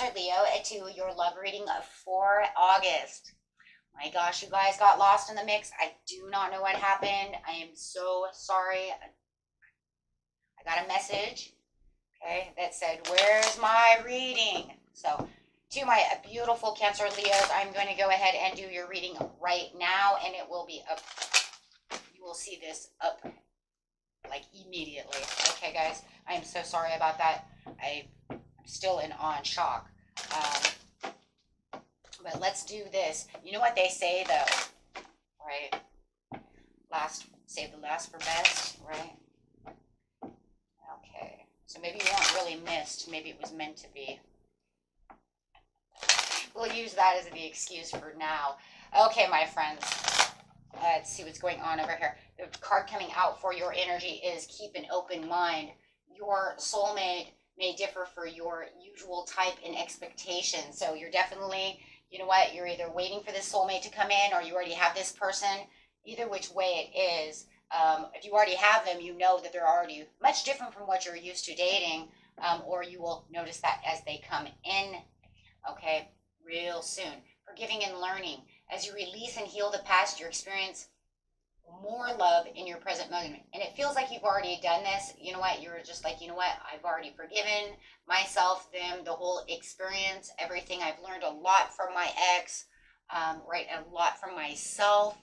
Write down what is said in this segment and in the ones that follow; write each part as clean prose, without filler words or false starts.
Cancer, Leo, to your love reading for August. My gosh, you guys got lost in the mix. I do not know what happened. I am so sorry. I got a message, okay, that said, where's my reading? So to my beautiful Cancer Leos, I'm going to go ahead and do your reading right now, and it will be up. You will see this up like immediately. Okay, guys, I am so sorry about that. I'm still in awe and shock. But let's do this. You know what they say, though, right? Save the last for best, right? Okay. So maybe you weren't really missed. Maybe it was meant to be. We'll use that as the excuse for now. Okay, my friends. Let's see what's going on over here. The card coming out for your energy is keep an open mind. Your soulmate may differ for your usual type and expectation. So you're definitely, you know what, you're either waiting for this soulmate to come in or you already have this person. Either which way it is, if you already have them, you know that they're already much different from what you're used to dating, or you will notice that as they come in, okay, real soon. Forgiving and learning. As you release and heal the past, you experience more love in your present moment. And it feels like you've already done this. You know what? You're just like, you know what? I've already forgiven myself, them, the whole experience, everything. I've learned a lot from my ex, right? A lot from myself.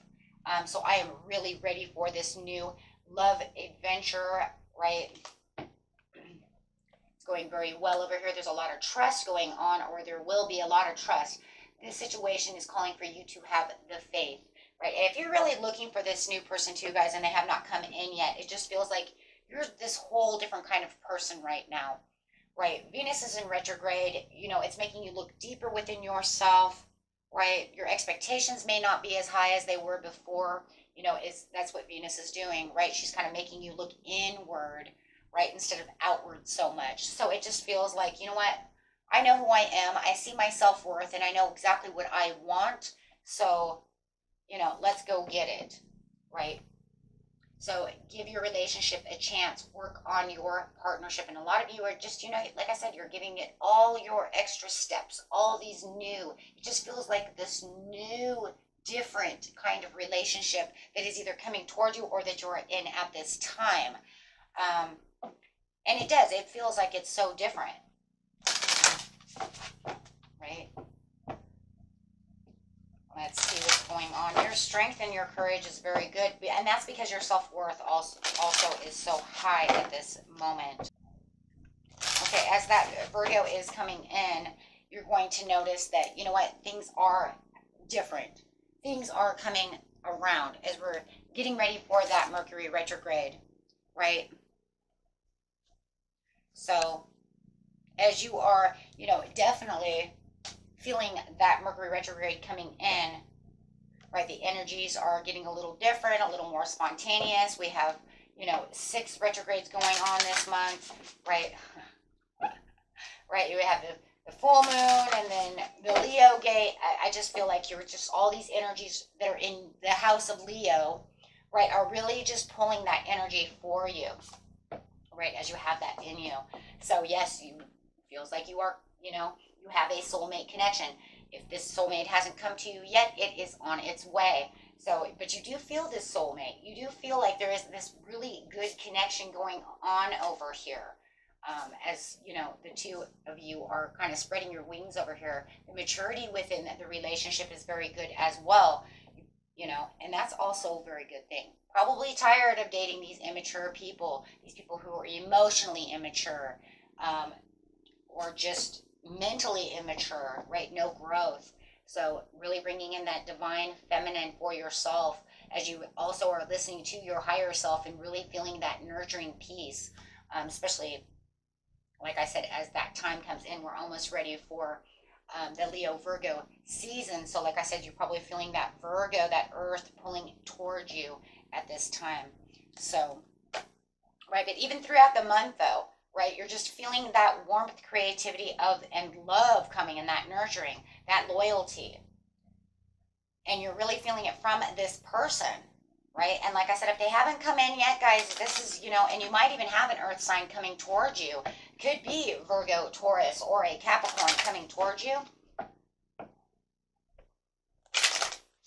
So I am really ready for this new love adventure, right? It's going very well over here. There's a lot of trust going on, or there will be a lot of trust. This situation is calling for you to have the faith, right? And if you're really looking for this new person too, guys, and they have not come in yet, it just feels like you're this whole different kind of person right now, right? Venus is in retrograde. You know, it's making you look deeper within yourself, right? Your expectations may not be as high as they were before. You know, that's what Venus is doing, right? She's kind of making you look inward, right, instead of outward so much. So it just feels like, you know what? I know who I am. I see my self-worth, and I know exactly what I want. So, you know, let's go get it, right? So give your relationship a chance. Work on your partnership. And a lot of you are just, you know, like I said, you're giving it all your extra steps, all these new. It just feels like this new, different kind of relationship that is either coming toward you or that you're in at this time. And it does. It feels like it's so different. Right? Let's see what's going on. Your strength and your courage is very good. And that's because your self-worth also is so high at this moment. Okay, as that Virgo is coming in, you're going to notice that, you know what, things are different. Things are coming around as we're getting ready for that Mercury retrograde, right? So as you are, you know, definitely feeling that Mercury retrograde coming in, right, the energies are getting a little different, a little more spontaneous. We have, you know, 6 retrogrades going on this month, right? Right, you have the full moon and then the Leo gate. I just feel like you're just, all these energies that are in the house of Leo, right, are really just pulling that energy for you, right, as you have that in you. So yes, you feels like you are, you know, you have a soulmate connection. If this soulmate hasn't come to you yet, it is on its way. So, but you do feel this soulmate. You do feel like there is this really good connection going on over here. As, you know, the two of you are kind of spreading your wings over here. The maturity within the relationship is very good as well, you know, and that's also a very good thing. Probably tired of dating these immature people, these people who are emotionally immature, or just mentally immature, right? No growth. So really bringing in that divine feminine for yourself as you also are listening to your higher self and really feeling that nurturing piece, especially, like I said, as that time comes in, we're almost ready for the Leo Virgo season. So like I said, you're probably feeling that Virgo, that earth pulling towards you at this time. So, right, but even throughout the month though, right, you're just feeling that warmth, creativity of and love coming, and that nurturing, that loyalty. And you're really feeling it from this person, right? And like I said, if they haven't come in yet, guys, this is, and you might even have an earth sign coming towards you. Could be Virgo, Taurus, or a Capricorn coming towards you.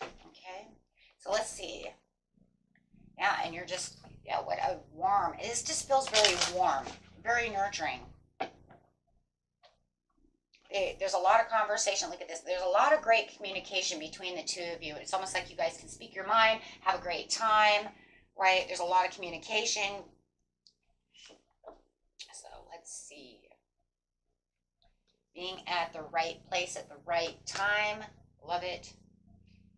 Okay, so let's see. Yeah, and you're just, yeah, what a warm. This just feels very warm, very nurturing. There's a lot of conversation. Look at this. There's a lot of great communication between the two of you. It's almost like you guys can speak your mind, have a great time, right? There's a lot of communication. So let's see. Being at the right place at the right time. Love it.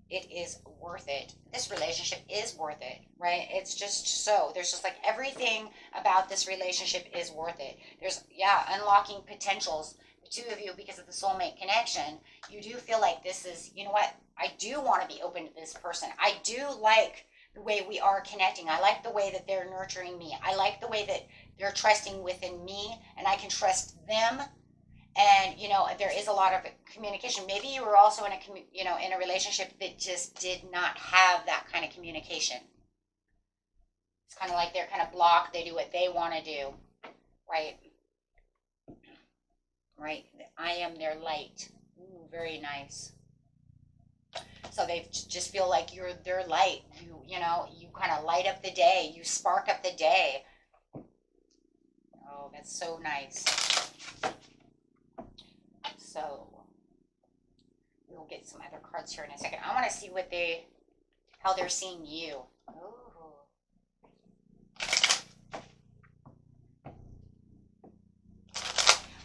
It is worth it. This relationship is worth it, right? It's just so. There's just like everything about this relationship is worth it. There's, yeah, unlocking potentials. The two of you, because of the soulmate connection, you do feel like this is, you know what, I do want to be open to this person. I do like the way we are connecting. I like the way that they're nurturing me. I like the way that they're trusting within me, and I can trust them. And there is a lot of communication. Maybe you were also in a relationship that just did not have that kind of communication. It's kind of like they're kind of blocked. They do what they want to do, right? Right? I am their light. Ooh, very nice. So they just feel like you're their light. You kind of light up the day. You spark up the day. Oh, that's so nice. So we'll get some other cards here in a second. I want to see how they're seeing you. Ooh.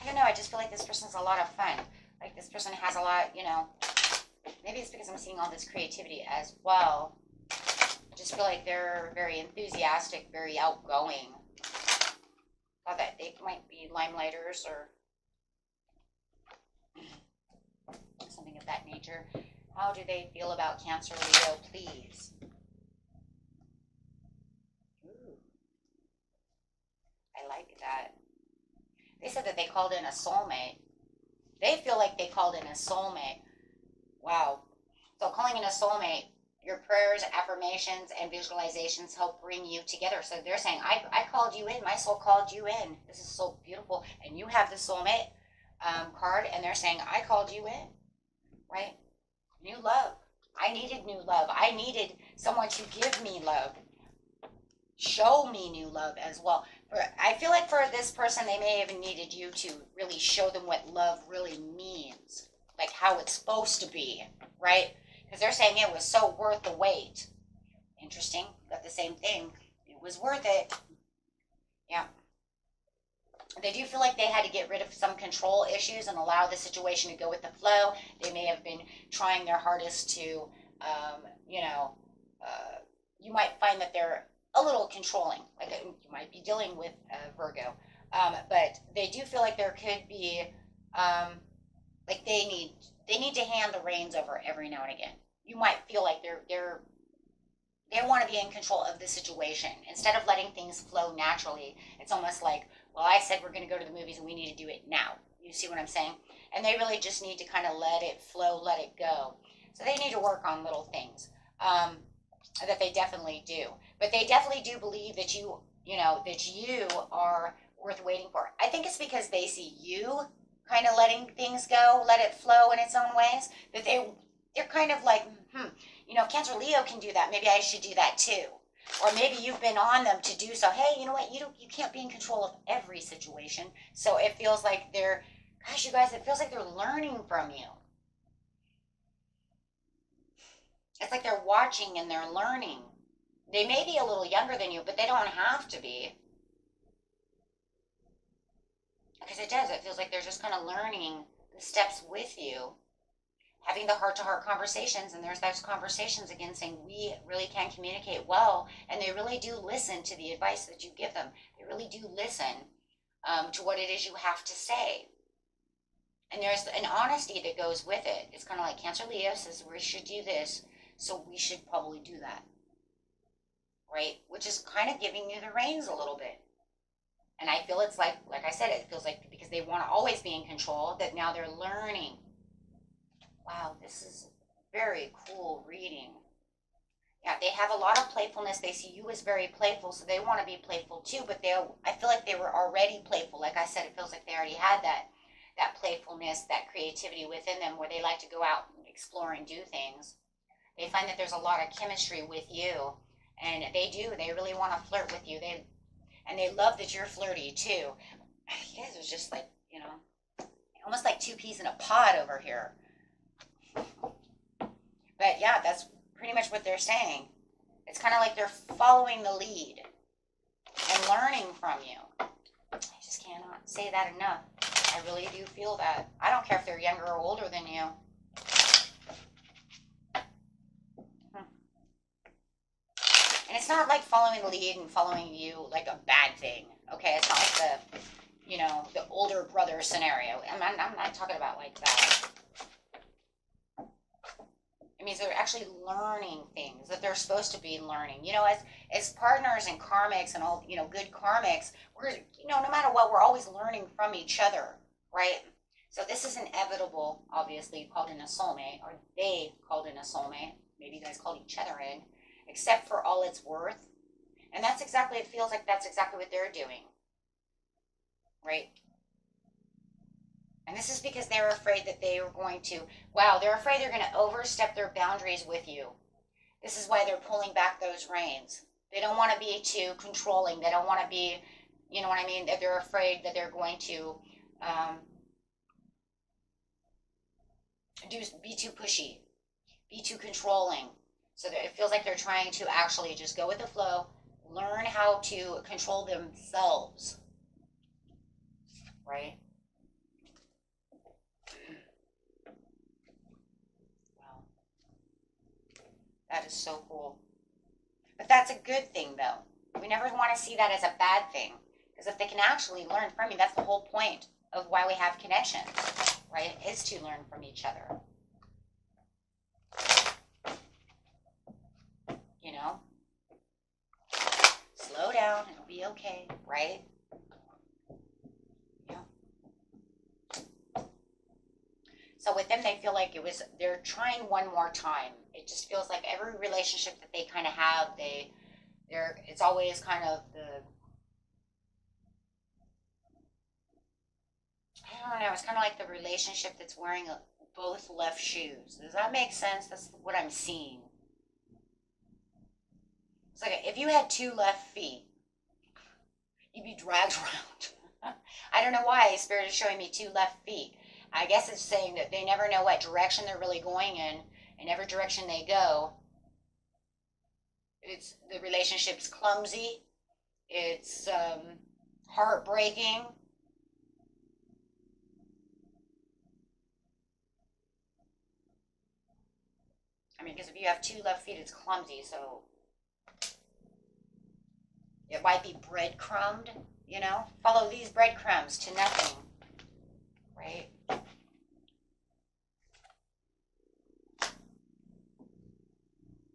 I don't know, I just feel like this person's a lot of fun. Like this person has a lot, maybe it's because I'm seeing all this creativity as well. I just feel like they're very enthusiastic, very outgoing. Thought that they might be limelighters or something of that nature. How do they feel about Cancer, Leo, please? Ooh. I like that. They said that they called in a soulmate. They feel like they called in a soulmate. Wow. So calling in a soulmate, your prayers, affirmations, and visualizations help bring you together. So they're saying, I called you in. My soul called you in. This is so beautiful. And you have the soulmate card, and they're saying, I called you in. Right? New love. I needed new love. I needed someone to give me love. Show me new love as well. I feel like for this person, they may have needed you to really show them what love really means. Like how it's supposed to be, right? Because they're saying it was so worth the wait. Interesting. Got the same thing. It was worth it. Yeah. They do feel like they had to get rid of some control issues and allow the situation to go with the flow. They may have been trying their hardest to, you might find that they're a little controlling. Like you might be dealing with Virgo. But they do feel like there could be, like they need to hand the reins over every now and again. You might feel like they want to be in control of the situation. Instead of letting things flow naturally, it's almost like, well, I said we're going to go to the movies and we need to do it now. You see what I'm saying? And they really just need to kind of let it flow, let it go. So they need to work on little things that they definitely do. But they definitely do believe that you are worth waiting for. I think it's because they see you kind of letting things go, let it flow in its own ways, that they're kind of like, Cancer, Leo can do that. Maybe I should do that too. Or maybe you've been on them to do so. Hey, you know what? You can't be in control of every situation. So it feels like gosh, you guys, it feels like they're learning from you. It's like they're watching and they're learning. They may be a little younger than you, but they don't have to be. Because it does. It feels like they're just kind of learning the steps with you. Having the heart-to-heart conversations, and there's those conversations again saying we really can communicate well, and they really do listen to the advice that you give them. They really do listen to what it is you have to say. And there's an honesty that goes with it. It's kind of like Cancer Leo says we should do this, so we should probably do that. Right? Which is kind of giving you the reins a little bit. And I feel it's like I said, it feels like because they want to always be in control, that now they're learning. Wow, this is very cool reading. Yeah, they have a lot of playfulness. They see you as very playful, so they want to be playful too. But I feel like they were already playful. Like I said, it feels like they already had that playfulness, that creativity within them, where they like to go out and explore and do things. They find that there's a lot of chemistry with you, and they do. They really want to flirt with you. They love that you're flirty too. You guys are just like, almost like two peas in a pod over here. But yeah, that's pretty much what they're saying. It's kind of like they're following the lead and learning from you. I just cannot say that enough. I really do feel that. I don't care if they're younger or older than you. And it's not like following the lead and following you like a bad thing. Okay, it's not like the older brother scenario. I'm not talking about like that. It means they're actually learning things that they're supposed to be learning. As partners and karmics and all, good karmics, we're, no matter what, we're always learning from each other, right? So this is inevitable, obviously. You called in a soulmate, or they called in a soulmate. Maybe you guys called each other in, except for all it's worth. And it feels like that's exactly what they're doing, right? And this is because they're afraid that they're afraid they're going to overstep their boundaries with you. This is why they're pulling back those reins. They don't want to be too controlling. They don't want to be, you know what I mean? That they're afraid that they're going to be too pushy, be too controlling. So that it feels like they're trying to actually just go with the flow, learn how to control themselves, right? That is so cool. But that's a good thing, though. We never want to see that as a bad thing. Because if they can actually learn from you, that's the whole point of why we have connections, right? Is to learn from each other. Slow down. It'll be okay, right? Yeah. So with them, they feel like they're trying one more time. It just feels like every relationship that they kind of have, it's always kind of I don't know, it's kind of like the relationship that's wearing both left shoes. Does that make sense? That's what I'm seeing. It's like if you had two left feet, you'd be dragged around. I don't know why Spirit is showing me two left feet. I guess it's saying that they never know what direction they're really going in, and every direction they go, the relationship's clumsy, it's heartbreaking. I mean, because if you have two left feet, it's clumsy, so it might be breadcrumbed, Follow these breadcrumbs to nothing, right?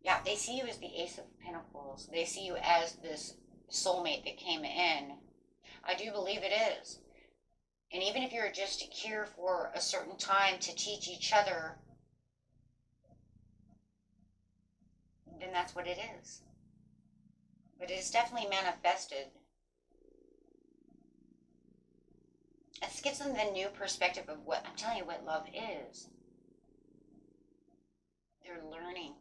Yeah, they see you as the Ace of Pentacles. They see you as this soulmate that came in. I do believe it is. And even if you're just here for a certain time to teach each other, then that's what it is. But it is definitely manifested. It gives them the new perspective of I'm telling you what love is. They're learning.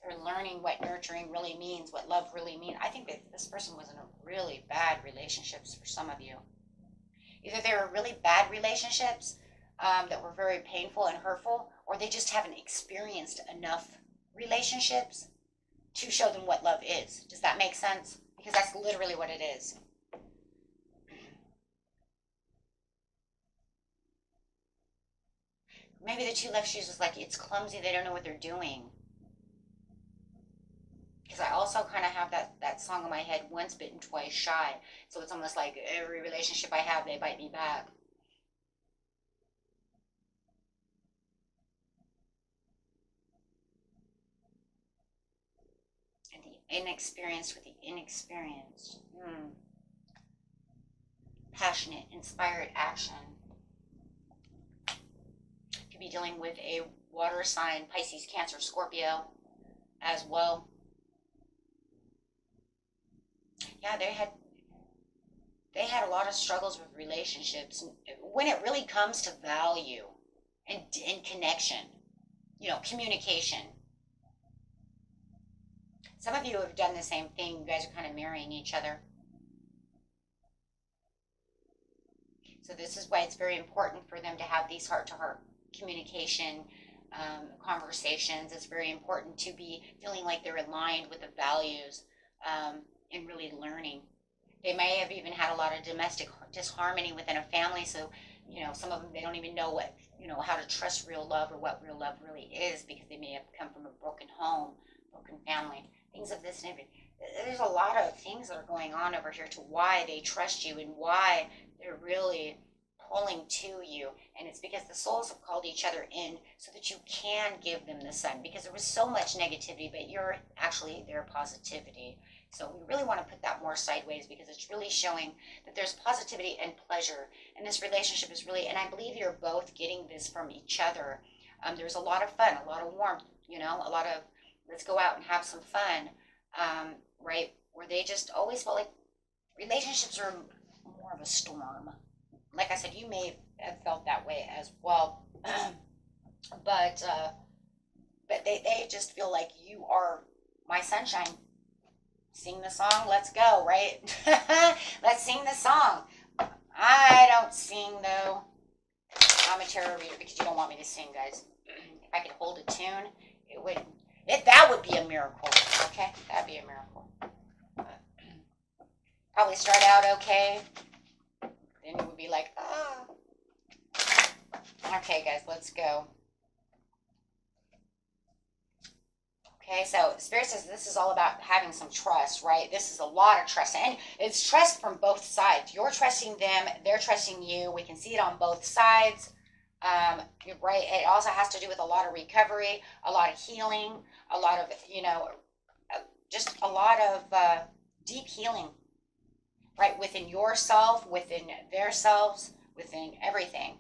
They're learning what nurturing really means, what love really means. I think that this person was in a really bad relationships for some of you. Either they were really bad relationships that were very painful and hurtful, or they just haven't experienced enough relationships to show them what love is. Does that make sense? Because that's literally what it is. Maybe the two left shoes is like, it's clumsy, they don't know what they're doing. Because I also kind of have that song in my head, once bitten, twice shy. So it's almost like every relationship I have, they bite me back. And the inexperienced with the inexperienced. Passionate, inspired action. Could be dealing with a water sign, Pisces, Cancer, Scorpio as well. Yeah, they had a lot of struggles with relationships. When it really comes to value and connection, communication. Some of you have done the same thing. You guys are kind of marrying each other. So this is why it's very important for them to have these heart-to-heart communication conversations. It's very important to be feeling like they're aligned with the values and really learning. They may have even had a lot of domestic disharmony within a family, so some of them, they don't even know how to trust real love or what real love really is, because they may have come from a broken home, broken family, things of this nature. There's a lot of things that are going on over here to why they trust you and why they're really pulling to you. And it's because the souls have called each other in so that you can give them the sun, because there was so much negativity, but you're actually their positivity. So we really want to put that more sideways, because it's really showing that there's positivity and pleasure. And this relationship is really, and I believe you're both getting this from each other. There's a lot of fun, a lot of warmth, a lot of let's go out and have some fun, right? Where they just always felt like relationships are more of a storm. Like I said, you may have felt that way as well. but they just feel like you are my sunshine. Sing the song, let's go, right? Let's sing the song. I don't sing, though. I'm a tarot reader because you don't want me to sing, guys. If I could hold a tune, that would be a miracle, okay? That'd be a miracle. Probably start out okay. Then it would be like, ah. Okay, guys, let's go. Okay, so Spirit says this is all about having some trust, right? This is a lot of trust. And it's trust from both sides. You're trusting them. They're trusting you. We can see it on both sides. Right? It also has to do with a lot of recovery, a lot of healing, a lot of, just a lot of deep healing, right? Within yourself, within their selves, within everything.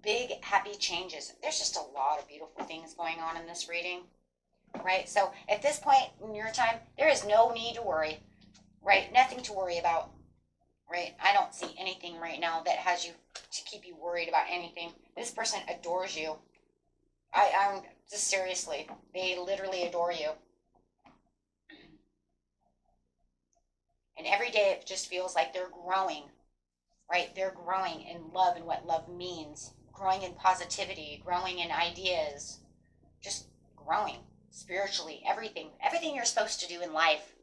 Big, happy changes. There's just a lot of beautiful things going on in this reading. Right? So at this point in your time, there is no need to worry, right? Nothing to worry about, right? I don't see anything right now that has you to keep you worried about anything. This person adores you. I'm just seriously, they literally adore you. And every day it just feels like they're growing, right? They're growing in love and what love means, growing in positivity, growing in ideas, just growing. Spiritually, everything you're supposed to do in life.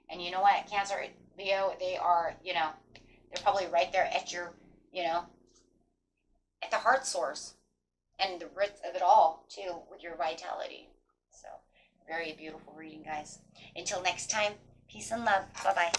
And you know what, Cancer, Leo, they are, they're probably right there at your, at the heart source and the root of it all, too, with your vitality. So, very beautiful reading, guys. Until next time, peace and love. Bye-bye.